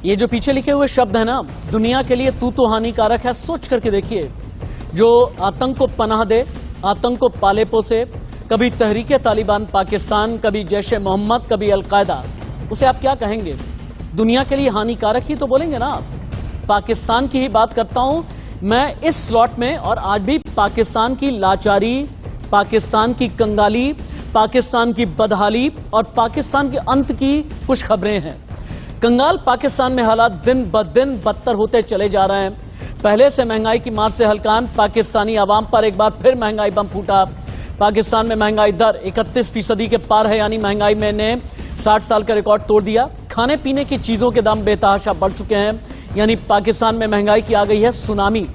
ये जो पीछे लिखे हुए शब्द है ना, दुनिया के लिए तू तो हानिकारक है, सोच करके देखिए। जो आतंक को पनाह दे, आतंक को पाले पोसे, कभी तहरीके तालिबान पाकिस्तान, कभी जैशे मोहम्मद, कभी अलकायदा, उसे आप क्या कहेंगे? दुनिया के लिए हानिकारक ही तो बोलेंगे ना आप। पाकिस्तान की ही बात करता हूं मैं इस स्लॉट में, और आज भी पाकिस्तान की लाचारी, पाकिस्तान की कंगाली, पाकिस्तान की बदहाली और पाकिस्तान के अंत की कुछ खबरें हैं। कंगाल पाकिस्तान में हालात दिन ब दिन बदतर होते चले जा रहे हैं। पहले से महंगाई की मार से हलकान पाकिस्तानी आवाम पर एक बार फिर महंगाई बम फूटा। पाकिस्तान में महंगाई दर 31% के पार है, यानी महंगाई में ने 60 साल का रिकॉर्ड तोड़ दिया। खाने पीने की चीजों के दाम बेतहाशा बढ़ चुके हैं, यानी पाकिस्तान में महंगाई की आ गई है सुनामी।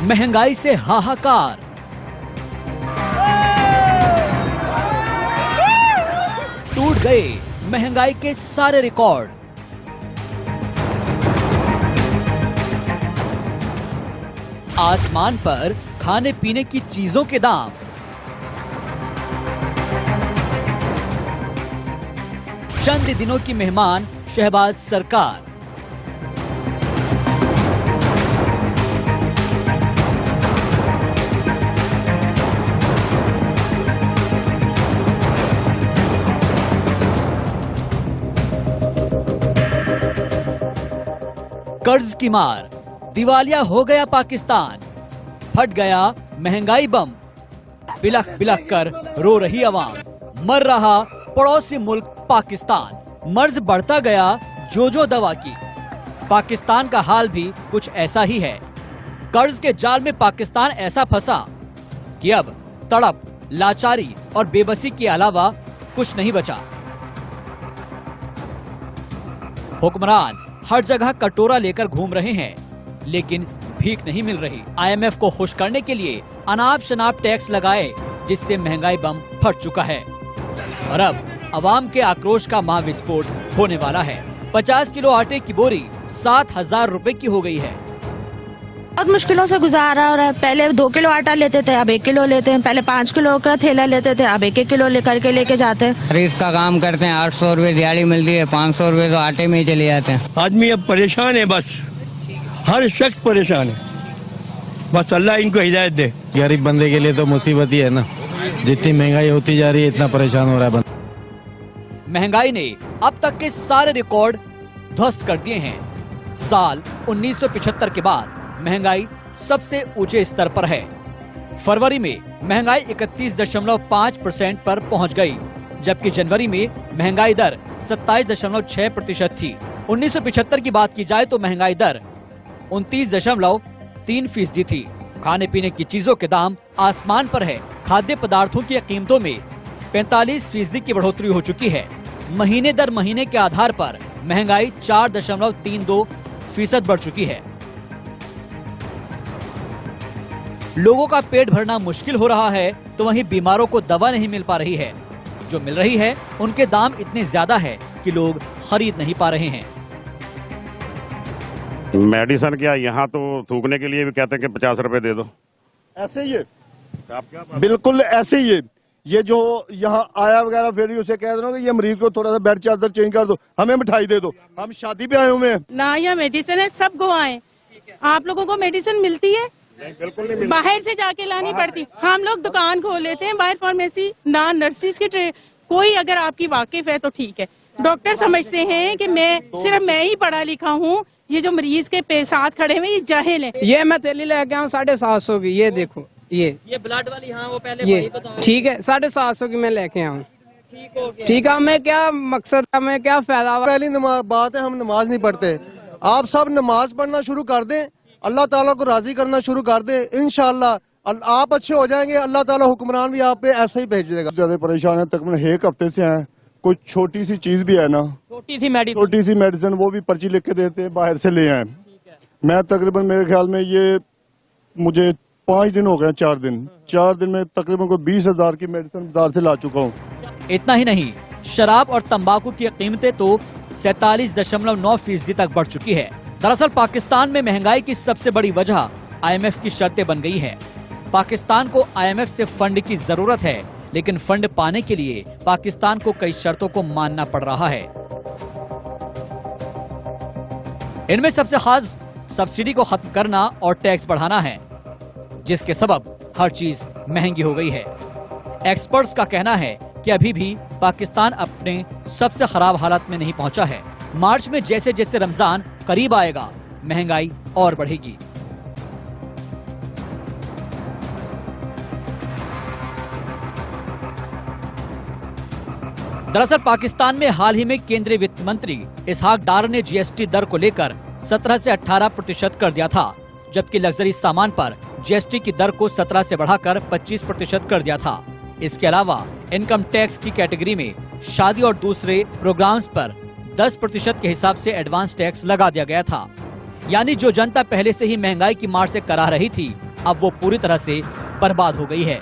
महंगाई से हाहाकार, टूट गए महंगाई के सारे रिकॉर्ड। आसमान पर खाने पीने की चीजों के दाम। चंद दिनों की मेहमान शहबाज सरकार। कर्ज की मार, दिवालिया हो गया पाकिस्तान, फट गया महंगाई बम। बिलख बिलख कर रो रही आवाम, मर रहा पड़ोसी मुल्क पाकिस्तान। मर्ज बढ़ता गया जो दवा की। पाकिस्तान का हाल भी कुछ ऐसा ही है। कर्ज के जाल में पाकिस्तान ऐसा फंसा कि अब तड़प, लाचारी और बेबसी के अलावा कुछ नहीं बचा। हुक्मरान हर जगह कटोरा लेकर घूम रहे हैं, लेकिन भीख नहीं मिल रही। IMF को खुश करने के लिए अनाप शनाप टैक्स लगाए, जिससे महंगाई बम फट चुका है। और अब अवाम के आक्रोश का महाविस्फोट होने वाला है। 50 किलो आटे की बोरी 7,000 रुपए की हो गई है। बहुत मुश्किलों से गुजारा हो रहा है। पहले 2 किलो आटा लेते थे, अब 1 किलो लेते हैं। पहले 5 किलो का थैला लेते थे, अब 1-1 किलो लेके जाते हैं। इसका काम करते हैं, 800 रुपए दिहाड़ी मिलती है, 500 रुपए तो आटे में ही चले जाते हैं। आदमी अब परेशान है, बस हर शख्स परेशान है। बस अल्लाह इनको हिदायत दे। गरीब बंदे के लिए तो मुसीबत ही है ना, जितनी महंगाई होती जा रही है इतना परेशान हो रहा है बंदा। महंगाई ने अब तक के सारे रिकॉर्ड ध्वस्त कर दिए हैं। साल 1975 के बाद महंगाई सबसे ऊंचे स्तर पर है। फरवरी में महंगाई 31.5% पर पहुंच गई, जबकि जनवरी में महंगाई दर 27.6% थी। 1975 की बात की जाए तो महंगाई दर 29.3% थी। खाने पीने की चीजों के दाम आसमान पर है। खाद्य पदार्थों की कीमतों में 45% की बढ़ोतरी हो चुकी है। महीने दर महीने के आधार पर महंगाई 4.32% बढ़ चुकी है। लोगों का पेट भरना मुश्किल हो रहा है, तो वहीं बीमारों को दवा नहीं मिल पा रही है। जो मिल रही है उनके दाम इतने ज्यादा है कि लोग खरीद नहीं पा रहे हैं। मेडिसिन क्या, यहाँ तो थूकने के लिए भी कहते हैं कि 50 रुपए दे दो। ऐसे ही है, बिल्कुल ऐसे ही है। ये जो यहाँ आया वगैरह फिर उसे कह दो कि ये मरीज को थोड़ा सा बेड चादर चेंज कर दो, हमें मिठाई दे दो, हम शादी पे आए हुए हैं ना। यह मेडिसिन है, सब को आए। आप लोगों को मेडिसिन मिलती है? बिल्कुल नहीं, बाहर से जाके लानी पड़ती। हम लोग दुकान खोल लेते हैं बाहर, फार्मेसी ना, नर्सिस की कोई अगर आपकी वाकिफ है तो ठीक है। डॉक्टर समझते हैं कि सिर्फ मैं ही पढ़ा लिखा हूँ, ये जो मरीज के साथ खड़े हुए ये जाहिल है। ये मैं तेली लेके आऊँ 750 की, ये देखो ये ब्लड वाली। हाँ वो पहले ये ठीक है, 750 की मैं लेके आऊँ। ठीक है, हमें क्या मकसद, हमें क्या फायदा। पहली बात है, हम नमाज नहीं पढ़ते। आप सब नमाज पढ़ना शुरू कर दें, अल्लाह ताला को राजी करना शुरू कर दें, इंशाअल्लाह आप अच्छे हो जाएंगे। अल्लाह ताला हुक्मरान भी आप पे ऐसा ही भेज देगा। ज्यादा परेशान है, तकरीबन 1 हफ्ते से हैं। कोई छोटी सी चीज भी है ना, छोटी सी मेडिसिन वो भी पर्ची लिख के देते हैं, बाहर से ले आए। मैं तकरीबन मेरे ख्याल में ये मुझे 5 दिन हो गए, 4 दिन में तकरीबन को 20,000 की मेडिसिन बाजार से ला चुका हूँ। इतना ही नहीं, शराब और तंबाकू की कीमतें तो 47.9% तक बढ़ चुकी है। दरअसल पाकिस्तान में महंगाई की सबसे बड़ी वजह IMF की शर्तें बन गई है। पाकिस्तान को IMF से फंड की जरूरत है, लेकिन फंड पाने के लिए पाकिस्तान को कई शर्तों को मानना पड़ रहा है। इनमें सबसे खास सब्सिडी को खत्म करना और टैक्स बढ़ाना है, जिसके सबब हर चीज महंगी हो गई है। एक्सपर्ट्स का कहना है कि अभी भी पाकिस्तान अपने सबसे खराब हालात में नहीं पहुंचा है। मार्च में जैसे जैसे रमजान करीब आएगा, महंगाई और बढ़ेगी। दरअसल पाकिस्तान में हाल ही में केंद्रीय वित्त मंत्री इसहाक डार ने जीएसटी दर को लेकर 17 से 18% कर दिया था, जबकि लग्जरी सामान पर जीएसटी की दर को 17 से बढ़ाकर 25% कर दिया था। इसके अलावा इनकम टैक्स की कैटेगरी में शादी और दूसरे प्रोग्राम्स पर 10% के हिसाब से एडवांस टैक्स लगा दिया गया था। यानी जो जनता पहले से ही महंगाई की मार से कराह रही थी, अब वो पूरी तरह से बर्बाद हो गई है।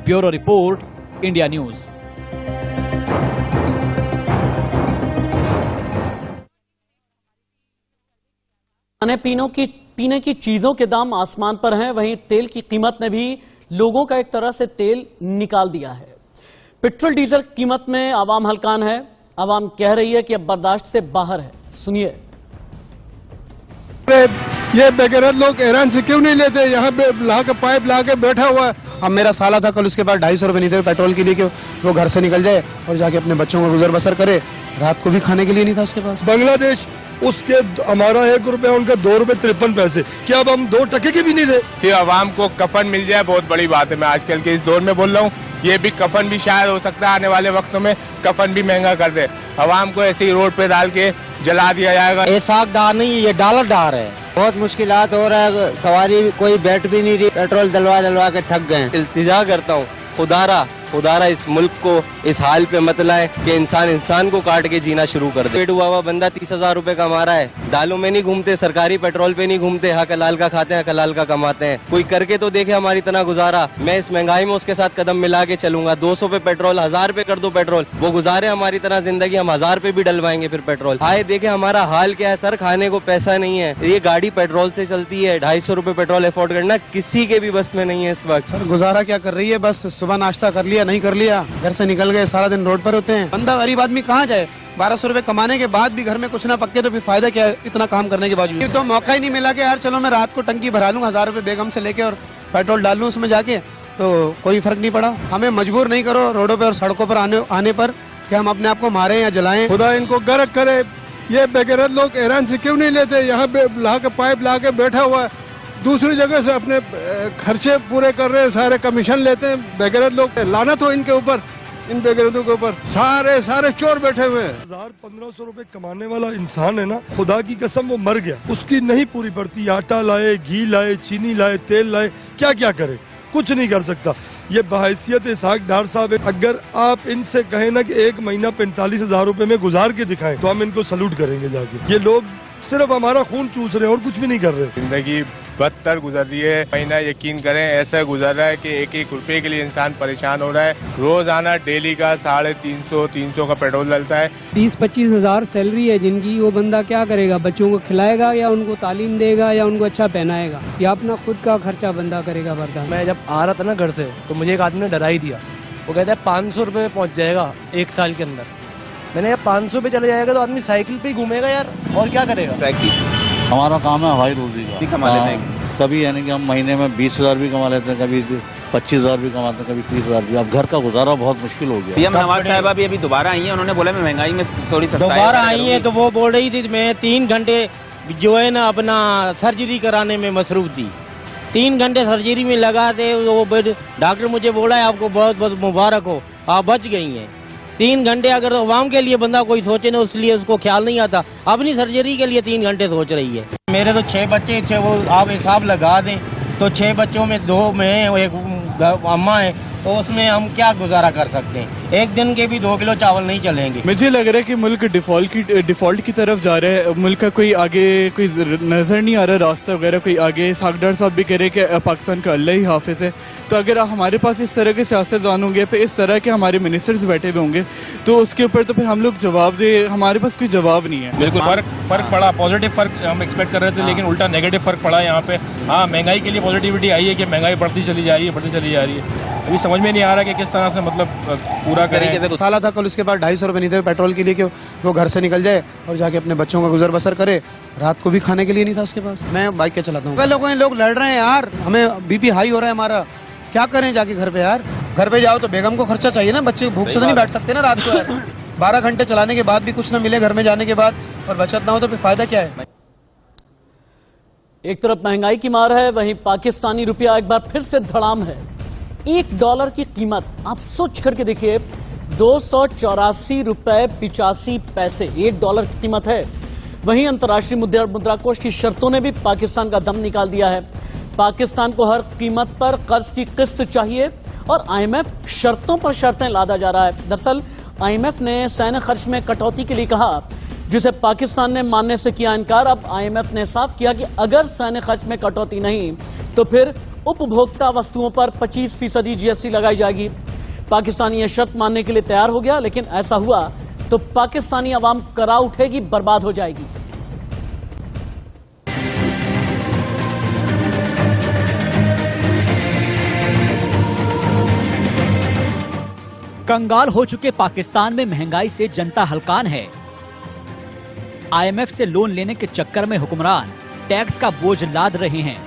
Bureau report, India news. पीने की चीजों के दाम आसमान पर हैं, वहीं तेल की कीमत ने भी लोगों का एक तरह से तेल निकाल दिया है। पेट्रोल डीजल की कीमत में आवाम हलकान है। आवाम कह रही है कि अब बर्दाश्त से बाहर है। सुनिए। ये बेगैरत लोग ईरान से क्यों नहीं लेते? यहाँ पे ला के पाइप ला के बैठा हुआ है। अब मेरा साला था, कल उसके पास 250 रुपए नहीं थे पेट्रोल के लिए कि वो घर से निकल जाए और जाके अपने बच्चों का गुजर बसर करे। रात को भी खाने के लिए नहीं था उसके पास। बांग्लादेश उसके हमारा 1 रुपया, उनका 2 रुपए 53 पैसे। क्या अब हम 2 टके के भी नहीं रहे? आवाम को कफन मिल जाए बहुत बड़ी बात है। मैं आजकल के इस दौर में बोल रहा हूँ, ये भी कफन भी शायद हो सकता है आने वाले वक्तों में कफन भी महंगा कर दे। आवाम को ऐसे ही रोड पे डाल के जला दिया जाएगा। ये साग डार नहीं, ये डॉलर डार है। बहुत मुश्किलात हो रहा है, सवारी कोई बैठ भी नहीं रही, पेट्रोल डलवा के थक गए। इल्तिजा करता हूँ, खुदारा इस मुल्क को इस हाल पे मत लाए कि इंसान को काट के जीना शुरू कर दे। पेट हुआ हुआ बंदा 30,000 रुपए कमा रहा है, दालों में नहीं घूमते, सरकारी पेट्रोल पे नहीं घूमते, हक हलाल का खाते हैं, हक हलाल का कमाते हैं। कोई करके तो देखे हमारी तरह गुजारा। मैं इस महंगाई में उसके साथ कदम मिला के चलूंगा। 200 पे पेट्रोल, 1000 पे कर दो पेट्रोल, वो गुजारे हमारी तरह जिंदगी, हम 1000 पे भी डलवाएंगे फिर पेट्रोल। आए देखे हमारा हाल क्या है सर, खाने को पैसा नहीं है। ये गाड़ी पेट्रोल से चलती है, 250 रुपए पेट्रोल अफोर्ड करना किसी के भी बस में नहीं है इस वक्त। सर गुजारा क्या कर रही है? बस सुबह नाश्ता कर लिया, नहीं कर लिया, घर से निकल गए, सारा दिन रोड पर होते हैं। बंदा गरीब आदमी कहाँ जाए? 1200 रुपए कमाने के बाद भी घर में कुछ ना पक्के तो फिर फायदा क्या है इतना काम करने के बावजूद? तो मौका ही नहीं मिला कि यार चलो मैं रात को टंकी भरा लूँ 1000 रुपए बेगम से लेके और पेट्रोल डाल लूँ उसमें जाके, तो कोई फर्क नहीं पड़ा। हमें मजबूर नहीं करो रोडों पे और सड़कों पर आने पर कि हम अपने आप को मारे या जलाएं। खुदा इनको गर्क करे। ये बेगैरत लोग ईरान से क्यों नहीं लेते? यहाँ पे ला के पाइप ला के बैठा हुआ है, दूसरी जगह से अपने खर्चे पूरे कर रहे हैं, सारे कमीशन लेते हैं बेगैरत लोग। लानत हो इनके ऊपर, इन बेगैरतों के ऊपर। सारे चोर बैठे हुए हैं। 1500 रुपए कमाने वाला इंसान है ना, खुदा की कसम वो मर गया, उसकी नहीं पूरी पड़ती। आटा लाए, घी लाए, चीनी लाए, तेल लाए, क्या क्या करे, कुछ नहीं कर सकता। ये बहैसियत इसहाक डार साहब, अगर आप इनसे कहें ना कि 1 महीना 45,000 रुपए में गुजार के दिखाएं तो हम इनको सलूट करेंगे जाके। ये लोग सिर्फ हमारा खून चूस रहे हैं और कुछ भी नहीं कर रहे। जिंदगी बदतर गुजर रही है। महीना यकीन करें ऐसा गुजर रहा है कि 1-1 रुपए के लिए इंसान परेशान हो रहा है। रोजाना डेली का 350 का पेट्रोल डलता है। 20-25 हजार सैलरी है जिनकी, वो बंदा क्या करेगा? बच्चों को खिलाएगा या उनको तालीम देगा या उनको अच्छा पहनाएगा या अपना खुद का खर्चा बंदा करेगा बर्दाश्त? मैं जब आ रहा था ना घर से तो मुझे एक आदमी ने डरा ही दिया। वो कहता है 500 रुपए में पहुँच जाएगा 1 साल के अंदर। मैंने यार 500 पे चले जाएगा तो आदमी साइकिल पे ही घूमेगा यार, और क्या करेगा? हमारा काम है हवाई रोजी का, कमा लेते हैं कभी, यानी कि हम महीने में 20,000 भी कमा लेते हैं, कभी 25,000 भी कमाते हैं, कभी 30,000 भी। अब घर का गुजारा बहुत मुश्किल हो गया। पीएम नवाज साहिबा भी अभी दोबारा आई हैं, उन्होंने बोला मैं महंगाई में थोड़ी दोबारा आई है तो वो बोल रही थी मैं 3 घंटे जो है ना अपना सर्जरी कराने में मसरूफ थी। 3 घंटे सर्जरी में लगा दे, वो डॉक्टर मुझे बोला है आपको बहुत बहुत मुबारक हो, आप बच गई हैं। 3 घंटे अगर अवाम के लिए बंदा कोई सोचे ना, उसलिए उसको ख्याल नहीं आता, अपनी सर्जरी के लिए 3 घंटे सोच रही है। मेरे तो 6 बच्चे, 6 वो आप हिसाब लगा दें तो 6 बच्चों में 2 मैं एक अम्मा है, तो उसमें हम क्या गुजारा कर सकते हैं? एक दिन के भी 2 किलो चावल नहीं चलेंगे। मुझे लग रहा है कि मुल्क डिफॉल्ट की तरफ जा रहा है। मुल्क का कोई आगे कोई नजर नहीं आ रहा रास्ता वगैरह कोई आगे। सागदार साहब भी कह रहे हैं कि पाकिस्तान का अल्लाह ही हाफिज है। तो अगर हमारे पास इस तरह के सियासतदान होंगे, फिर इस तरह के हमारे मिनिस्टर्स बैठे हुए होंगे, तो उसके ऊपर तो फिर हम लोग जवाब दे, हमारे पास कोई जवाब नहीं है। बिल्कुल फर्क पड़ा, पॉजिटिव फर्क हम एक्सपेक्ट कर रहे थे, लेकिन उल्टा नेगेटिव फर्क पड़ा यहाँ पे। हाँ, महंगाई के लिए पॉजिटिविटी आई है कि महंगाई बढ़ती चली जा रही है। अभी समझ में नहीं आ रहा कि किस तरह से मतलब पूरा करें। साला था कल, उसके बाद 250 रुपये नहीं थे पेट्रोल के लिए कि वो घर से निकल जाए और जाके अपने बच्चों का गुजर बसर करे। रात को भी खाने के लिए नहीं था उसके पास। मैं बाइक के चलाता हूँ। लोग लड़ रहे हैं यार, हमें बीपी हाई हो रहा है हमारा, क्या करें जाके घर पे यार। घर पे जाओ तो बेगम को खर्चा चाहिए ना, बच्चे भूख से तो नहीं बैठ सकते ना रात को यार। 12 घंटे चलाने के बाद भी कुछ ना मिले घर में जाने के बाद और बचत ना हो तो फिर फायदा क्या है। एक तरफ महंगाई की मार है, वहीं पाकिस्तानी रुपया एक बार फिर से धड़ाम है। $1 की कीमत आप सोच करके देखिए, 284 रुपए 85 पैसे $1 की कीमत है। वहीं अंतर्राष्ट्रीय मुद्रा कोष की शर्तों ने भी पाकिस्तान का दम निकाल दिया है। पाकिस्तान को हर कीमत पर कर्ज की किस्त चाहिए और IMF शर्तों पर शर्तें लादा जा रहा है। दरअसल IMF ने सैन्य खर्च में कटौती के लिए कहा, जिसे पाकिस्तान ने मानने से किया इनकार। अब IMF ने साफ किया कि अगर सैन्य खर्च में कटौती नहीं तो फिर उपभोक्ता वस्तुओं पर 25% GST लगाई जाएगी। पाकिस्तान ये शर्त मानने के लिए तैयार हो गया, लेकिन ऐसा हुआ तो पाकिस्तानी आवाम करा उठेगी, बर्बाद हो जाएगी। कंगाल हो चुके पाकिस्तान में महंगाई से जनता हलकान है। IMF से लोन लेने के चक्कर में हुक्मरान टैक्स का बोझ लाद रहे हैं,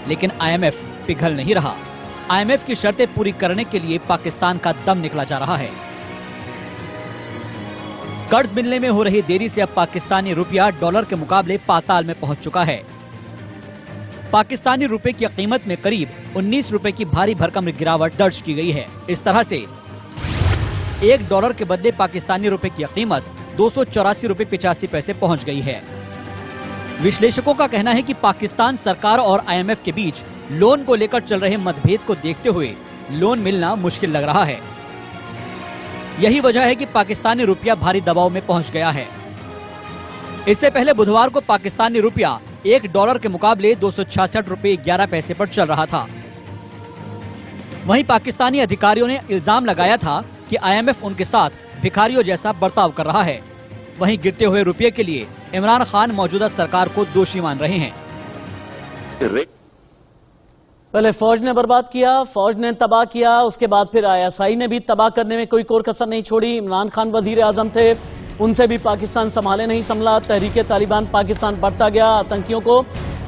लेकिन IMF पिघल नहीं रहा। IMF की शर्तें पूरी करने के लिए पाकिस्तान का दम निकला जा रहा है। कर्ज मिलने में हो रही देरी से अब पाकिस्तानी रुपया डॉलर के मुकाबले पाताल में पहुंच चुका है। पाकिस्तानी रुपए की कीमत में करीब 19 रुपए की भारी भरकम गिरावट दर्ज की गई है। इस तरह से $1 के बदले पाकिस्तानी रुपए की कीमत 284 रुपए 85 पैसे पहुंच गई है। विश्लेषकों का कहना है कि पाकिस्तान सरकार और IMF के बीच लोन को लेकर चल रहे मतभेद को देखते हुए लोन मिलना मुश्किल लग रहा है। यही वजह है कि पाकिस्तानी रुपया भारी दबाव में पहुंच गया है। इससे पहले बुधवार को पाकिस्तानी रुपया $1 के मुकाबले 266 रुपए 11 पैसे पर चल रहा था। वहीं पाकिस्तानी अधिकारियों ने इल्जाम लगाया था कि IMF उनके साथ भिखारियों जैसा बर्ताव कर रहा है। वहीं गिरते हुए रुपये के लिए इमरान खान मौजूदा सरकार को दोषी मान रहे हैं। पहले फौज ने बर्बाद किया, फौज ने तबाह किया, उसके बाद फिर ISI ने भी तबाह करने में कोई कोर कसर नहीं छोड़ी। इमरान खान वजीर आजम थे, उनसे भी पाकिस्तान संभाले नहीं संभला। तहरीके तालिबान पाकिस्तान बढ़ता गया, आतंकियों को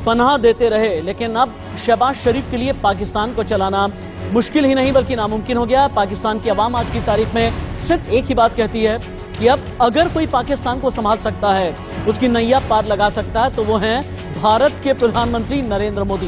पनाह देते रहे, लेकिन अब शहबाज शरीफ के लिए पाकिस्तान को चलाना मुश्किल ही नहीं बल्कि नामुमकिन हो गया। पाकिस्तान की आवाम आज की तारीख में सिर्फ एक ही बात कहती है कि अब अगर कोई पाकिस्तान को संभाल सकता है, उसकी नैया पार लगा सकता है, तो वो हैं भारत के प्रधानमंत्री नरेंद्र मोदी।